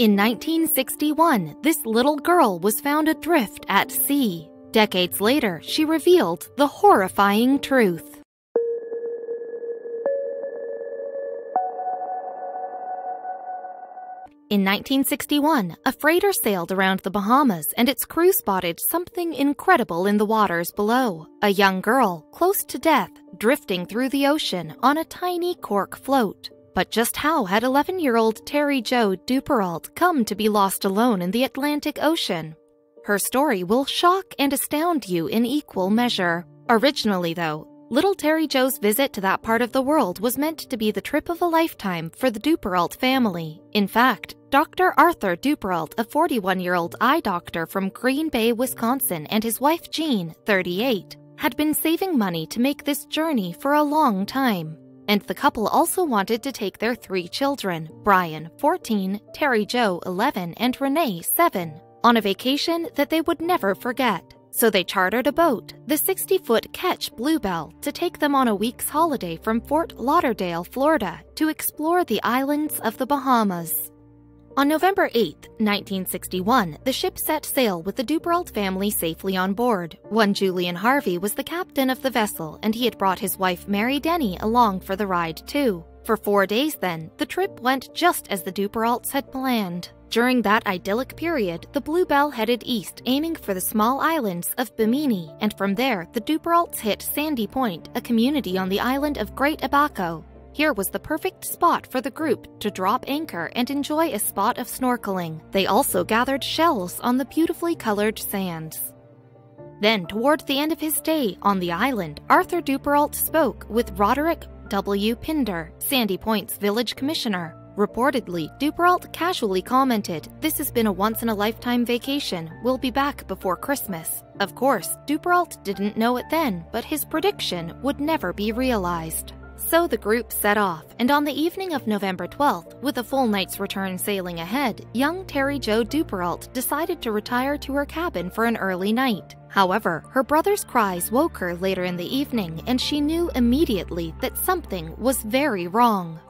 In 1961, this little girl was found adrift at sea. Decades later, she revealed the horrifying truth. In 1961, a freighter sailed around the Bahamas and its crew spotted something incredible in the waters below. A young girl, close to death, drifting through the ocean on a tiny cork float. But just how had 11-year-old Terry Jo Duperrault come to be lost alone in the Atlantic Ocean? Her story will shock and astound you in equal measure. Originally, though, little Terry Jo's visit to that part of the world was meant to be the trip of a lifetime for the Duperrault family. In fact, Dr. Arthur Duperrault, a 41-year-old eye doctor from Green Bay, Wisconsin, and his wife Jean, 38, had been saving money to make this journey for a long time. And the couple also wanted to take their 3 children, Brian, 14, Terry Jo, 11, and Renee, 7, on a vacation that they would never forget. So they chartered a boat, the 60-foot Ketch Bluebell, to take them on a week's holiday from Fort Lauderdale, Florida, to explore the islands of the Bahamas. On November 8, 1961, the ship set sail with the Duperrault family safely on board. One Julian Harvey was the captain of the vessel, and he had brought his wife Mary Denny along for the ride too. For 4 days then, the trip went just as the Duperraults had planned. During that idyllic period, the Bluebell headed east, aiming for the small islands of Bimini, and from there, the Duperraults hit Sandy Point, a community on the island of Great Abaco. Here was the perfect spot for the group to drop anchor and enjoy a spot of snorkeling. They also gathered shells on the beautifully colored sands. Then, toward the end of his stay on the island, Arthur Duperrault spoke with Roderick W. Pinder, Sandy Point's village commissioner. Reportedly, Duperrault casually commented, "This has been a once-in-a-lifetime vacation. We'll be back before Christmas." Of course, Duperrault didn't know it then, but his prediction would never be realized. So the group set off, and on the evening of November 12th, with a full night's return sailing ahead, young Terry Jo Duperrault decided to retire to her cabin for an early night. However, her brother's cries woke her later in the evening, and she knew immediately that something was very wrong.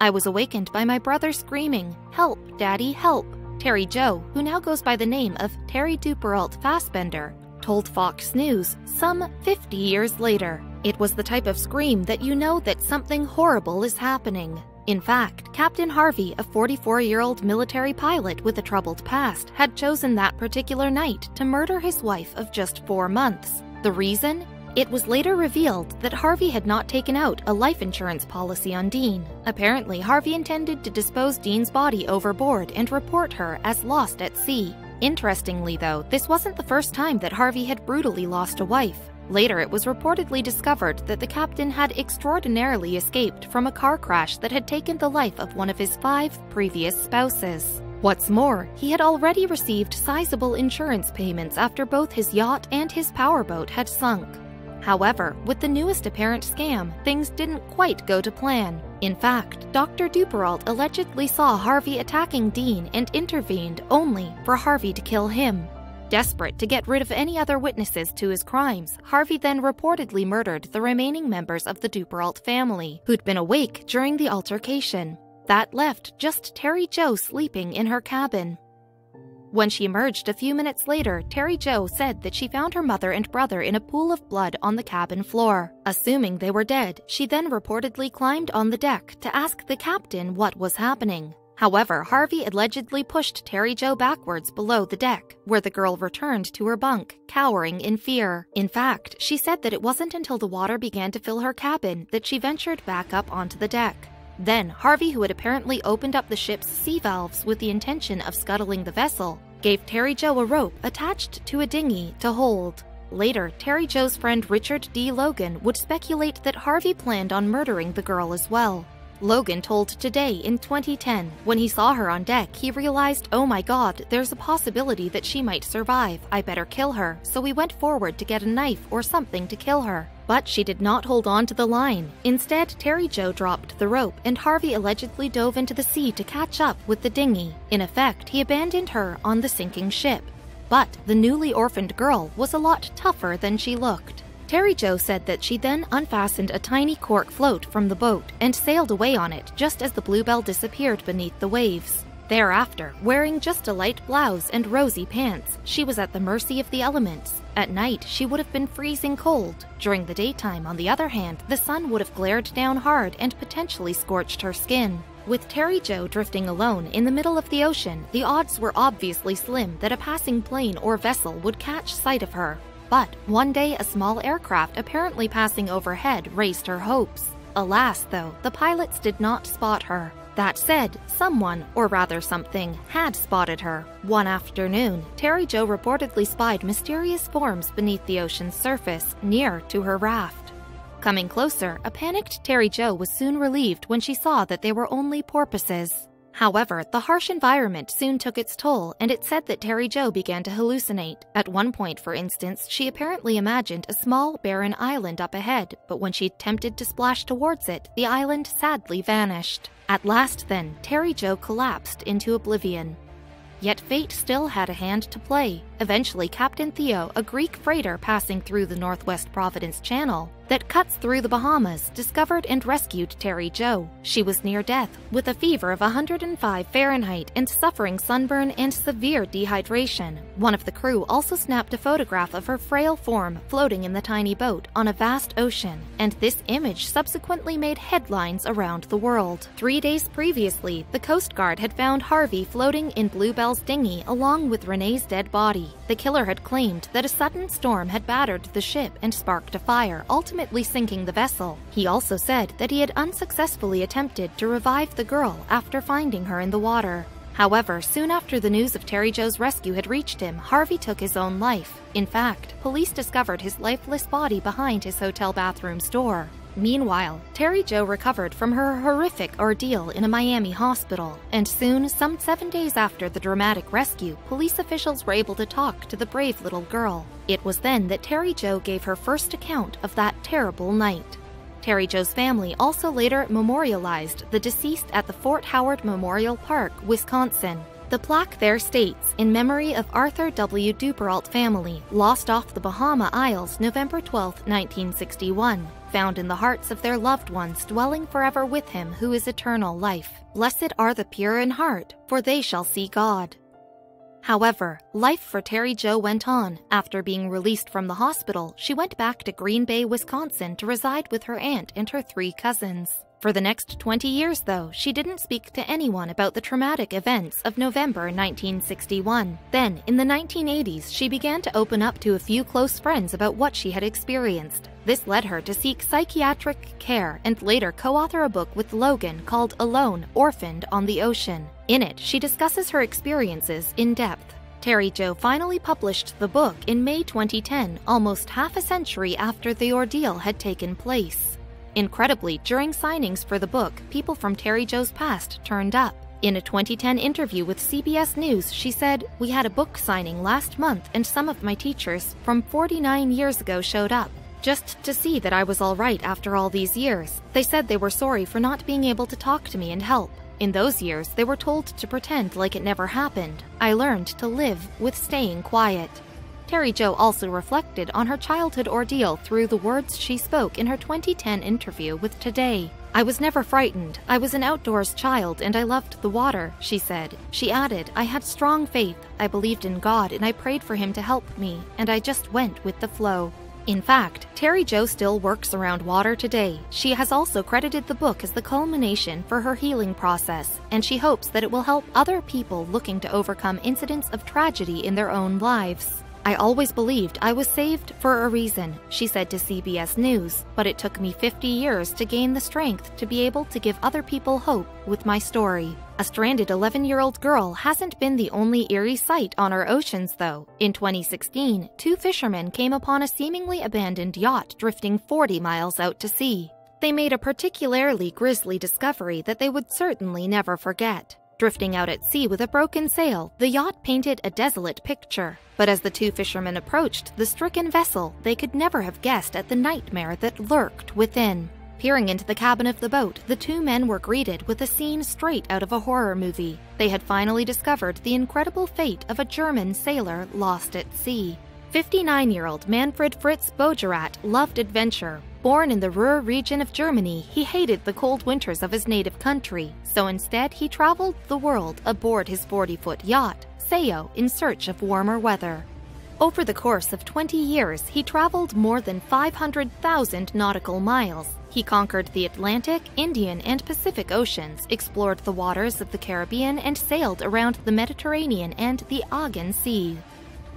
"I was awakened by my brother screaming, 'Help, Daddy, help!'" Terry Jo, who now goes by the name of Terry Duperrault Fassbender, told Fox News some 50 years later. It was the type of scream that you know that something horrible is happening. In fact, Captain Harvey, a 44-year-old military pilot with a troubled past, had chosen that particular night to murder his wife of just 4 months. The reason? It was later revealed that Harvey had not taken out a life insurance policy on Dean. Apparently, Harvey intended to dispose Dean's body overboard and report her as lost at sea. Interestingly, though, this wasn't the first time that Harvey had brutally lost a wife. Later, it was reportedly discovered that the captain had extraordinarily escaped from a car crash that had taken the life of one of his 5 previous spouses. What's more, he had already received sizable insurance payments after both his yacht and his powerboat had sunk. However, with the newest apparent scam, things didn't quite go to plan. In fact, Dr. Duperrault allegedly saw Harvey attacking Dean and intervened only for Harvey to kill him. Desperate to get rid of any other witnesses to his crimes, Harvey then reportedly murdered the remaining members of the Duperrault family, who'd been awake during the altercation. That left just Terry Jo sleeping in her cabin. When she emerged a few minutes later, Terry Jo said that she found her mother and brother in a pool of blood on the cabin floor. Assuming they were dead, she then reportedly climbed on the deck to ask the captain what was happening. However, Harvey allegedly pushed Terry Jo backwards below the deck, where the girl returned to her bunk, cowering in fear. In fact, she said that it wasn't until the water began to fill her cabin that she ventured back up onto the deck. Then, Harvey, who had apparently opened up the ship's sea valves with the intention of scuttling the vessel, gave Terry Jo a rope attached to a dinghy to hold. Later, Terry Jo's friend Richard D. Logan would speculate that Harvey planned on murdering the girl as well. Logan told Today in 2010, when he saw her on deck, he realized, "Oh my god, there's a possibility that she might survive. I better kill her." So he went forward to get a knife or something to kill her. But she did not hold on to the line. Instead, Terry Jo dropped the rope, and Harvey allegedly dove into the sea to catch up with the dinghy. In effect, he abandoned her on the sinking ship. But the newly orphaned girl was a lot tougher than she looked. Terry Jo said that she then unfastened a tiny cork float from the boat and sailed away on it just as the Bluebell disappeared beneath the waves. Thereafter, wearing just a light blouse and rosy pants, she was at the mercy of the elements. At night, she would have been freezing cold. During the daytime, on the other hand, the sun would have glared down hard and potentially scorched her skin. With Terry Jo drifting alone in the middle of the ocean, the odds were obviously slim that a passing plane or vessel would catch sight of her. But one day, a small aircraft apparently passing overhead raised her hopes. Alas, though, the pilots did not spot her. That said, someone, or rather something, had spotted her. One afternoon, Terry Jo reportedly spied mysterious forms beneath the ocean's surface, near to her raft. Coming closer, a panicked Terry Jo was soon relieved when she saw that they were only porpoises. However, the harsh environment soon took its toll, and it said that Terry Jo began to hallucinate. At one point, for instance, she apparently imagined a small, barren island up ahead, but when she attempted to splash towards it, the island sadly vanished. At last, then, Terry Jo collapsed into oblivion. Yet fate still had a hand to play. Eventually, Captain Theo, a Greek freighter passing through the Northwest Providence Channel that cuts through the Bahamas, discovered and rescued Terry Jo. She was near death, with a fever of 105 Fahrenheit and suffering sunburn and severe dehydration. One of the crew also snapped a photograph of her frail form floating in the tiny boat on a vast ocean, and this image subsequently made headlines around the world. 3 days previously, the Coast Guard had found Harvey floating in Bluebell's dinghy along with Renee's dead body. The killer had claimed that a sudden storm had battered the ship and sparked a fire, ultimately sinking the vessel. He also said that he had unsuccessfully attempted to revive the girl after finding her in the water. However, soon after the news of Terry Jo's rescue had reached him, Harvey took his own life. In fact, police discovered his lifeless body behind his hotel bathroom's door. Meanwhile, Terry Jo recovered from her horrific ordeal in a Miami hospital, and soon, some 7 days after the dramatic rescue, police officials were able to talk to the brave little girl. It was then that Terry Jo gave her first account of that terrible night. Terry Jo's family also later memorialized the deceased at the Fort Howard Memorial Park, Wisconsin. The plaque there states, in memory of Arthur W. Duperrault family, lost off the Bahama Isles November 12, 1961, found in the hearts of their loved ones dwelling forever with him who is eternal life. Blessed are the pure in heart, for they shall see God. However, life for Terry Jo went on. After being released from the hospital, she went back to Green Bay, Wisconsin to reside with her aunt and her 3 cousins. For the next 20 years, though, she didn't speak to anyone about the traumatic events of November 1961. Then, in the 1980s, she began to open up to a few close friends about what she had experienced. This led her to seek psychiatric care and later co-author a book with Logan called Alone, Orphaned on the Ocean. In it, she discusses her experiences in depth. Terry Jo finally published the book in May 2010, almost half a century after the ordeal had taken place. Incredibly, during signings for the book, people from Terry Jo's past turned up. In a 2010 interview with CBS News, she said, "We had a book signing last month and some of my teachers from 49 years ago showed up, just to see that I was all right after all these years. They said they were sorry for not being able to talk to me and help. In those years, they were told to pretend like it never happened. I learned to live with staying quiet." Terry Jo also reflected on her childhood ordeal through the words she spoke in her 2010 interview with Today. "I was never frightened. I was an outdoors child and I loved the water," she said. She added, "I had strong faith. I believed in God and I prayed for him to help me, and I just went with the flow." In fact, Terry Jo still works around water today. She has also credited the book as the culmination for her healing process, and she hopes that it will help other people looking to overcome incidents of tragedy in their own lives. "I always believed I was saved for a reason," she said to CBS News, "but it took me 50 years to gain the strength to be able to give other people hope with my story." A stranded 11-year-old girl hasn't been the only eerie sight on our oceans, though. In 2016, 2 fishermen came upon a seemingly abandoned yacht drifting 40 miles out to sea. They made a particularly grisly discovery that they would certainly never forget. Drifting out at sea with a broken sail, the yacht painted a desolate picture. But as the 2 fishermen approached the stricken vessel, they could never have guessed at the nightmare that lurked within. Peering into the cabin of the boat, the 2 men were greeted with a scene straight out of a horror movie. They had finally discovered the incredible fate of a German sailor lost at sea. 59-year-old Manfred Fritz Bogerat loved adventure. Born in the Ruhr region of Germany, he hated the cold winters of his native country, so instead he traveled the world aboard his 40-foot yacht, Sayo, in search of warmer weather. Over the course of 20 years, he traveled more than 500,000 nautical miles. He conquered the Atlantic, Indian, and Pacific Oceans, explored the waters of the Caribbean, and sailed around the Mediterranean and the Aegean Sea.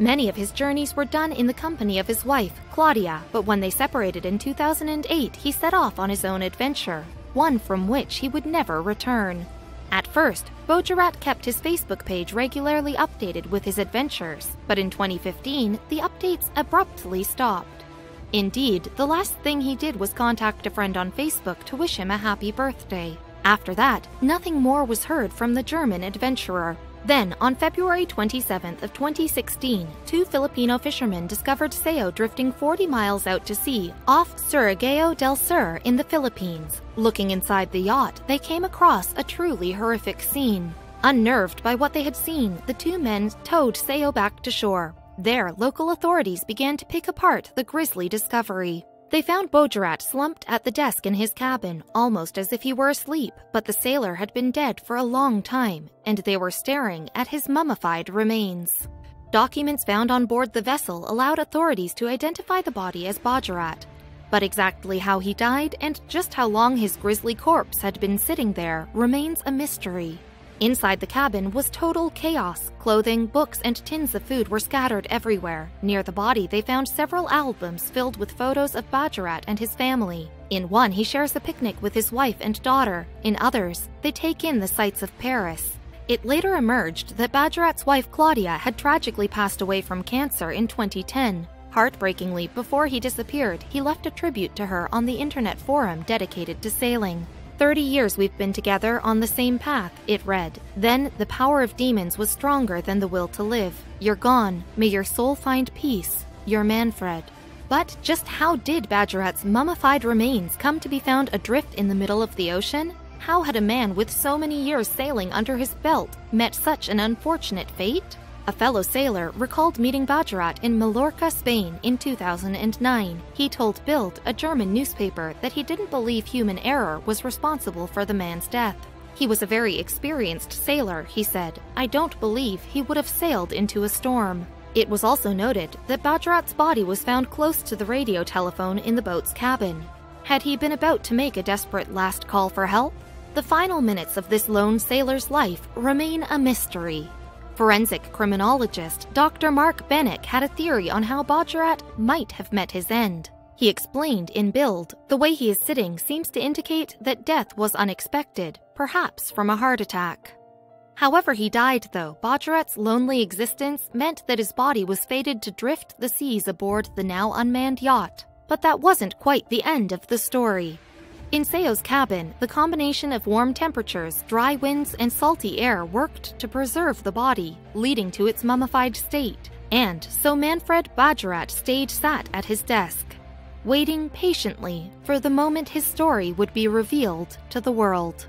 Many of his journeys were done in the company of his wife, Claudia, but when they separated in 2008, he set off on his own adventure, one from which he would never return. At first, Baudrat kept his Facebook page regularly updated with his adventures, but in 2015, the updates abruptly stopped. Indeed, the last thing he did was contact a friend on Facebook to wish him a happy birthday. After that, nothing more was heard from the German adventurer. Then, on February 27th of 2016, two Filipino fishermen discovered Sayo drifting 40 miles out to sea off Surigao del Sur in the Philippines. Looking inside the yacht, they came across a truly horrific scene. Unnerved by what they had seen, the two men towed Sayo back to shore. There, local authorities began to pick apart the grisly discovery. They found Baudrat slumped at the desk in his cabin, almost as if he were asleep, but the sailor had been dead for a long time, and they were staring at his mummified remains. Documents found on board the vessel allowed authorities to identify the body as Baudrat, but exactly how he died and just how long his grisly corpse had been sitting there remains a mystery. Inside the cabin was total chaos. Clothing, books, and tins of food were scattered everywhere. Near the body, they found several albums filled with photos of Baudrat and his family. In one, he shares a picnic with his wife and daughter. In others, they take in the sights of Paris. It later emerged that Baudrat's wife Claudia had tragically passed away from cancer in 2010. Heartbreakingly, before he disappeared, he left a tribute to her on the internet forum dedicated to sailing. 30 years we've been together on the same path, it read. Then, the power of demons was stronger than the will to live. You're gone. May your soul find peace. Your Manfred. But just how did Baudrat's mummified remains come to be found adrift in the middle of the ocean? How had a man with so many years sailing under his belt met such an unfortunate fate? A fellow sailor recalled meeting Baudrat in Mallorca, Spain in 2009. He told Bild, a German newspaper, that he didn't believe human error was responsible for the man's death. He was a very experienced sailor, he said. I don't believe he would have sailed into a storm. It was also noted that Baudrat's body was found close to the radio telephone in the boat's cabin. Had he been about to make a desperate last call for help? The final minutes of this lone sailor's life remain a mystery. Forensic criminologist Dr. Mark Bennick had a theory on how Baudrat might have met his end. He explained in Bild, the way he is sitting seems to indicate that death was unexpected, perhaps from a heart attack. However he died, though, Baudrat's lonely existence meant that his body was fated to drift the seas aboard the now unmanned yacht. But that wasn't quite the end of the story. In Sayo's cabin, the combination of warm temperatures, dry winds, and salty air worked to preserve the body, leading to its mummified state. And so Manfred Baudrat sat at his desk, waiting patiently for the moment his story would be revealed to the world.